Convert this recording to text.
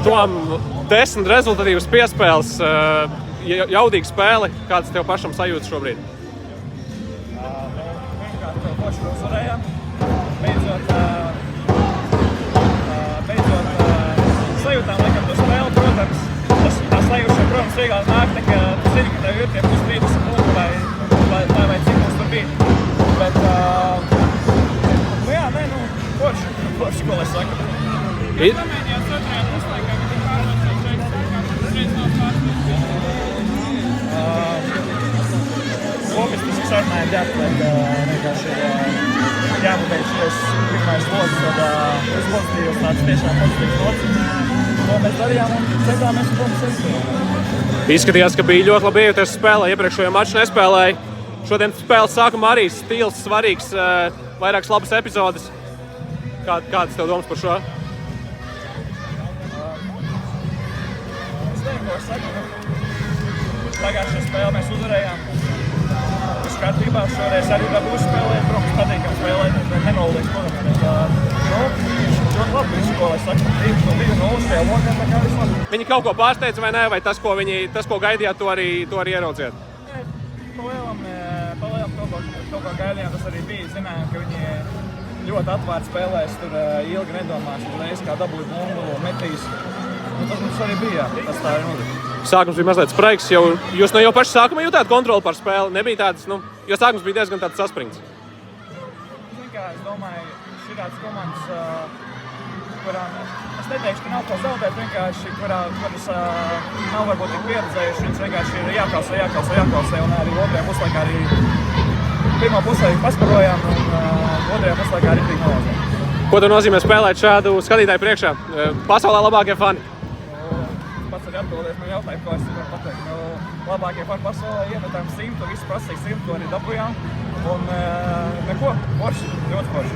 Tom, 10 rezultatīvas piespēles, jaudīga spēle. Kāds tev pašam sajūtas šobrīd? Pirmkārt, poši uzvarējām. Beidzot sajūtām laikam to spēli, protams. Tā sajūta, protams, vieglāk nāk, ka tu zini, ka tev ir tie plus 30 punkti vai cik mums tur bija. Bet, Forši, ko lai saka. Jūs domājāt, otrajā puslaikā, ka tik pārvēršot šeit uzreiz nav pārspēt? Logistiski saimnājām ģērbēt, vienkārši jāpabeidz šis pirmais lods, tad uz pozitīvas tāds tiešām pozitīvs lods. To mēs darījām un centāmies un to mēs Izskatījās, ka bija ļoti labi iejoties spēlē, iepriekšējo maču nespēlēja. Šodien spēles sākumā arī stils svarīgs, vairākas labas epizodes. Kādas tev domas par šo? Es teiktu, ko es saku. Pagājušajā spēlē mēs uzvarējām. Viss kārtībā šoreiz arī dabūs spēlēt, protams, patīkam spēlēt, bet nenoliek, protams. Ļoti labi visu, ko lai saka. 2-0 tajā lokā, tā kā viss labi. Viņi kaut ko pārsteidza vai nē, vai tas, ko gaidījāt, to arī ieraudzījāt? Palielam kaut ko gaidījām, tas arī bija. Zinājām, ka viņi ļoti atvērti spēlēs, tur ilgi nedomās, uzreiz kā dabūja bumbu, metīs. Tas mums arī bija, tas tā arī notika. Sākums bija mazliet spraigs, jūs no jau paša sākuma jutāt kontroli par spēli, nebija tādas, jo sākums bija diezgan tāds saspringts. Es domāju, šitās komandas, kurām, es neteikšu, ka nav ko zaudēt, vienkārši, kuras nav varbūt tik pieredzējuši, viņas vienkārši ir jākausē, un arī otrajā puslaikā arī pirmā puslaikā pasparojām, un otrajā puslaikā arī tik nolazām. Ko tev nozīmē spēlēt šādu skatītāju priekšā? Pasaulē labākie fani? Pats arī atbildēs man jautājumu, ko es varu pateikt. Labākie fani pasaulē iemetām 100, visi prasīja 100, to arī dabujām. Un neko, forši, ļoti forši.